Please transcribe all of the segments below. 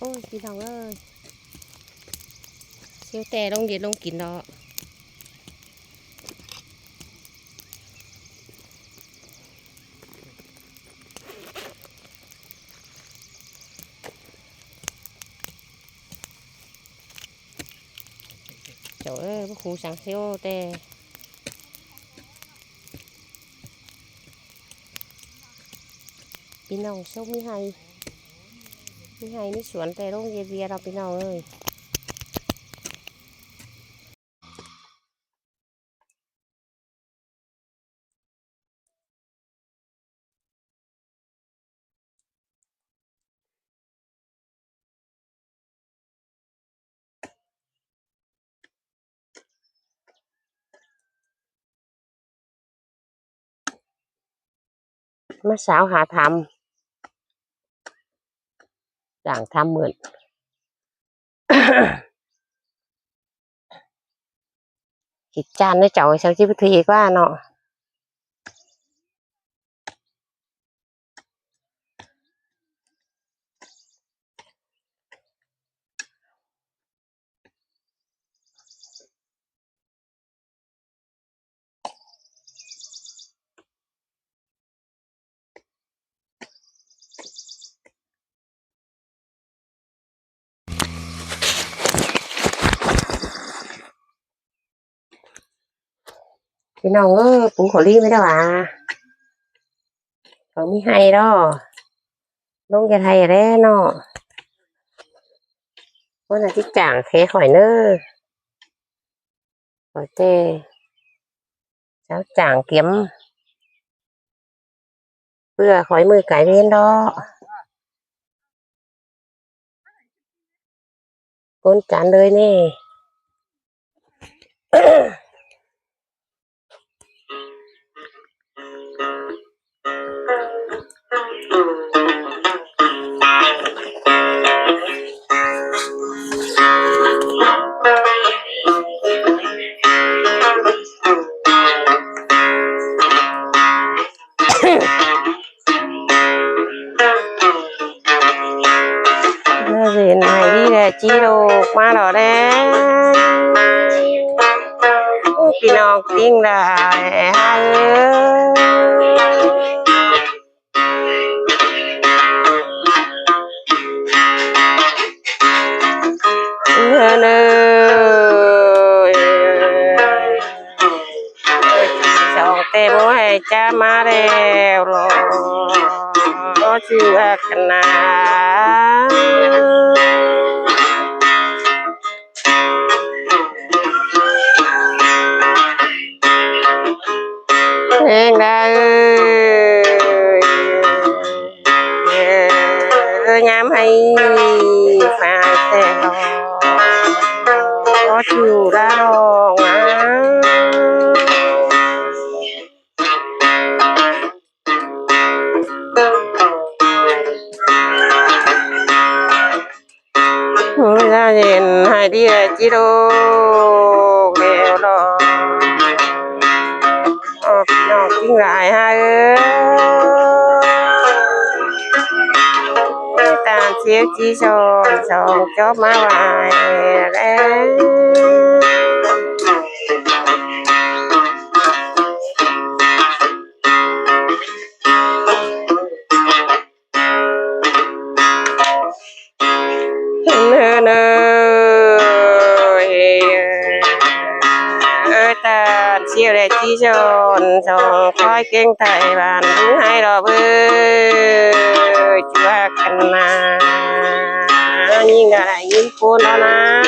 อ้ยพี่น้องเอ้ยเสียวแต่ลงเด็ดลงกินเนาะเจ้าเอ้ยพวกครูสั่งเสียวแต่พี่น้องโชคมีไฮมีสวนแต่ลงเยียเราพี่น้องเอ้ยมาสาวหาทำต่างทำเหมือน จิตจานในเจ้าเช้าชีวิตทีกว่าเนาะพี่น้องเออปูขอรีไม่ได้หว่าเขามีไฮดอลงจะไทยแล้วเนาะวันอาทิตย์จ่างเคข่อยเนอข่อยเต้เช้าจ่างเก็มเพื่อข่อยมือไก่เว้นดอก้นจานเลยนี่ Rồi này đi là chi đồ qua đó đấy khi nào tiếng là hai ơi chọn tem hay cha má đeo rồi có chưa cana Hẹn ra nhám hay phải theo có chiều ra đồ ra nhìn hai đi chỉ đồ đều đó nó kinh lại hai ta chiếu chi son cho má bài đấy ta chiều để chi son khói kinh thầy bàn đúng hay đó với chúa cần mà nhìn lại nhìn cô nó na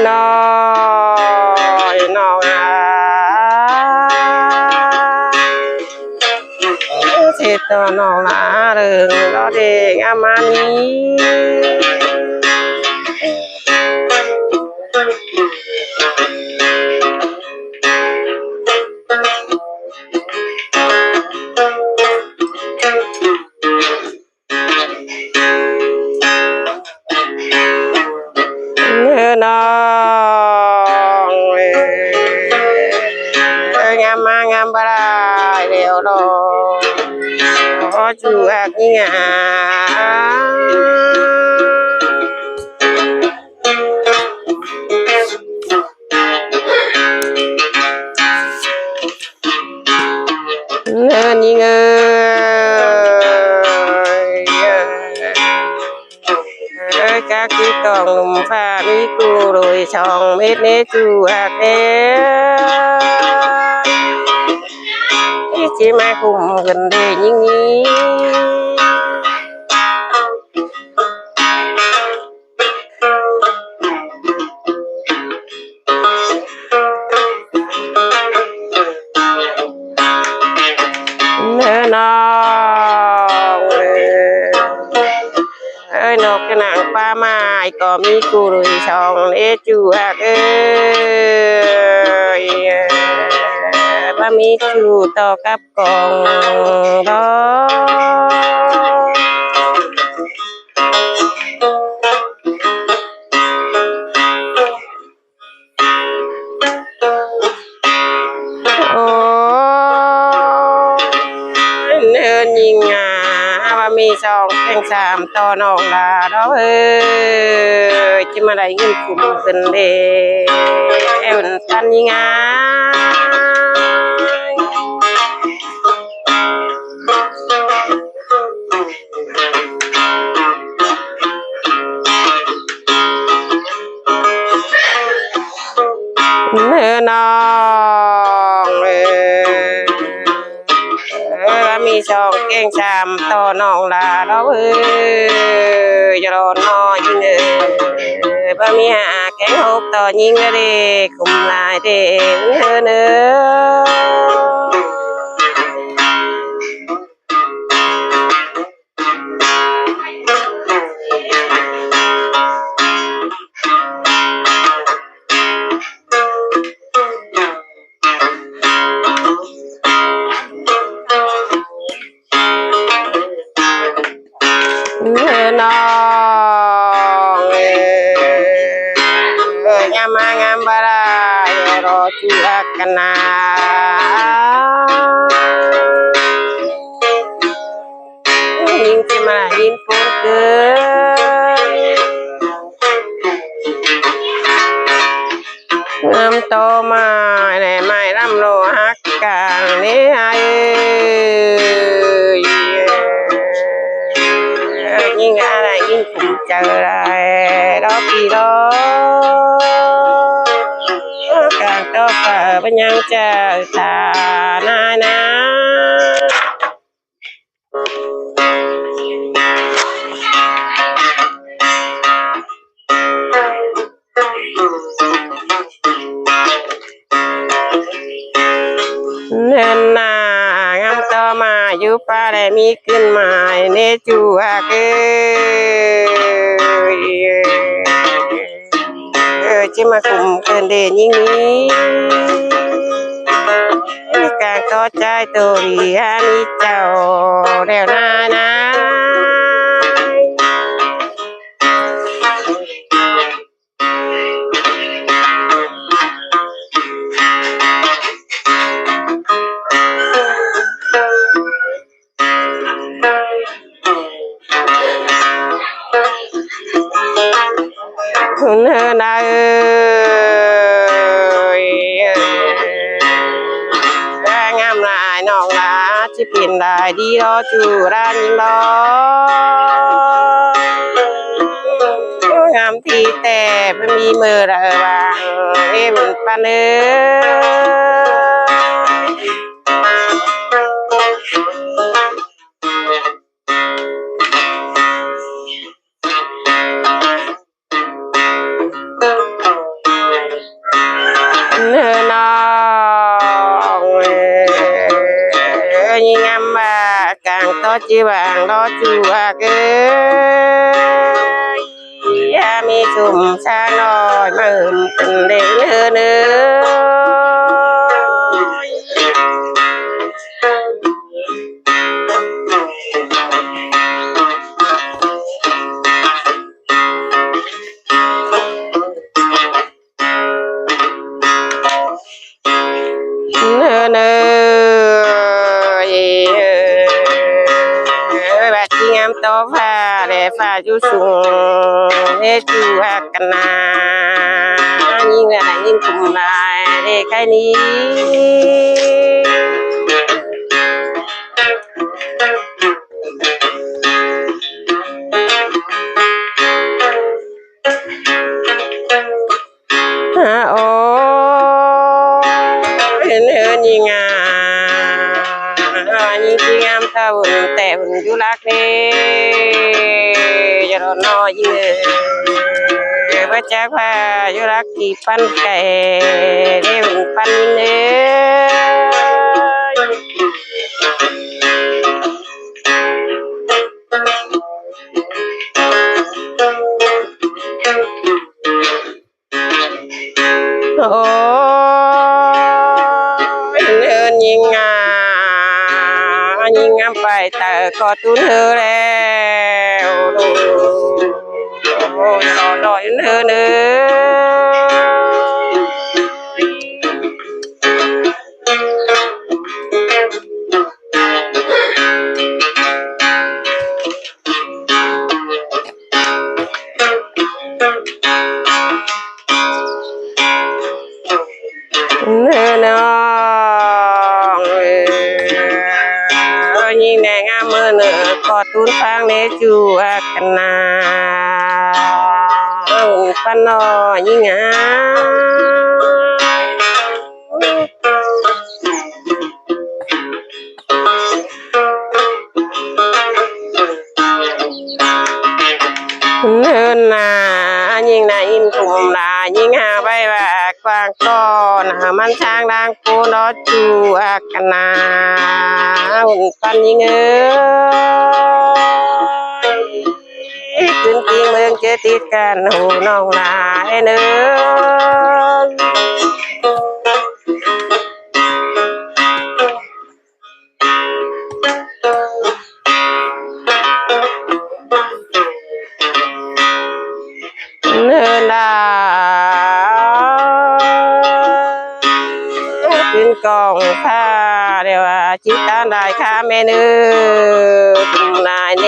nó thì nó là đường đó để ngắm ani แล้วรอจูอักงาเนินยิงกากีกองลุมฟ้ามีกูโรยช่องเม็ดเนจูอักที่จีมาคุมกันเดยิงนี้เนื้อนองนกกระหนังป้าไม้ก็มีกูรุยช่องเอจูอักป้ามีจูต่อกับกองดอโอ้เนินยิงว่ามีช่องแข่ง3ต่อนองลาดอกจะมาได้เงินคุ้มกันเด้เอ็นตันยิงเนื้อนองมีช่องเก่ง3ต่อนองลาดอกจะรอน้อยยิงบ่มีหาแข่ง6ต่อยิงเด้คุมลายเด้เนื้อนองงามงามบารารอจูอักกันนายิงจะมายิงฝนเกินน้ำโตมาในไม้ลำโลหักกลางนี้ยิงอะไรยิงผมเจออะไรรอปีรอกลางโตเปิดเป็นยังเจอตาหน้านะเนินนางามต่อมาอยู่ป่าได้มีขึ้นมาเนจูอักจะมาคุมเกินเดนยิ่งนี้การก็ใจตัวดีฮันนี่เจ้าแล้วนะเนินงามลายน้องลาจะเปลี่ยนได้ดีรอจูร้านยิงรงามที่แต่ไม่มีมือระวางเอ็มปานเนื้อนองยิงงามบากลางโต๊ะจีบางรอจูอักมีชุมชาน้อยมาเป็นเด็กเนื้อ ต่อฟ้าและฟ้าอยู่สูงเด้จูฮักกันนายิ่งได้ยิ่งคุมลายเด้ใครนี้โอ้เห็นยิ่งงามยิ่งที่งามเท่าแต่หุ่นอยู่รักเด้จะรอน้อยยิ่งพระจักพาอยู่รักที่ปั้นไก่เด้หุ่นปั้นเนื้อโอ้เดินยิงงายิงงามไปแต่ก็ตุ้นเธอแล้วโอ้ต่อดอยเธอเนื้อยิ่งแดงามเมื่อเนื้อกอดตุ้นฟังเนจูอากันนาปันนอยิ่งงาเนินนายิ่งนาอินคุมลายิ่งหาใบว่ากวางก้อนมันช้างดังปูนอจูอากันนาหุ่นปันยิ่งขึ้นจริงเมืองเจอติดกันหูน้องลาเนื้เนื้อนาขึ้นกองผ้าเดี๋ยวจิตตาได้ข้าแม่เนื้อทุ่มลายเน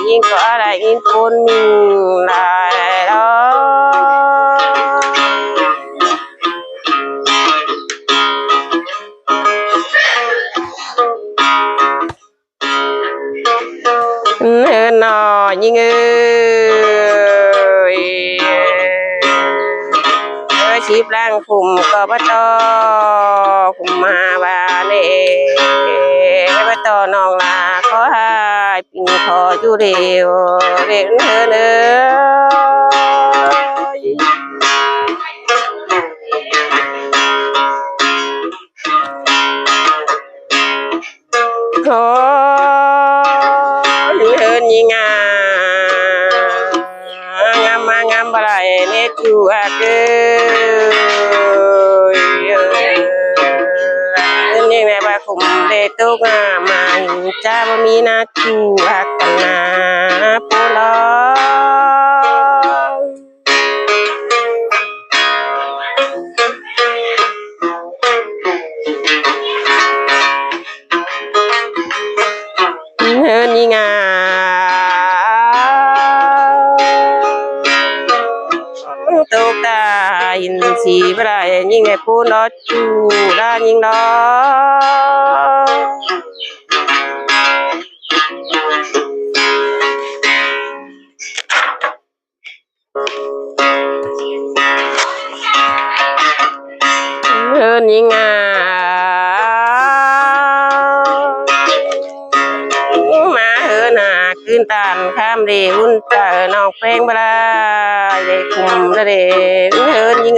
ยิ่งก็อะไรยิ่งคนมีลายล้อเนื้อนอยิ่งชีพร่างคุมก็บ่ต่อคุมมาบาเน่บ่ต่อน้องลาขอให้ปิ่นขออยู่เดียวเรียนเธอเนื้อขอเฮินยิ่งงามมางามบลายเนจูอาเกนี่แม่บาคุมเดตุกามาจ้าบ่มีนาจูอากันนาปูลอเฮินยิ่งงาตุกตาอินสีบลายยิ่งไงปูนอจูด้านยิ่งดอเฮินยิ่งงามาเฮินหาขึ้นตานข้ามเดหุ่นเจอนอกเพลงบลาเด็กคุมเด็กเฮินยิ่ง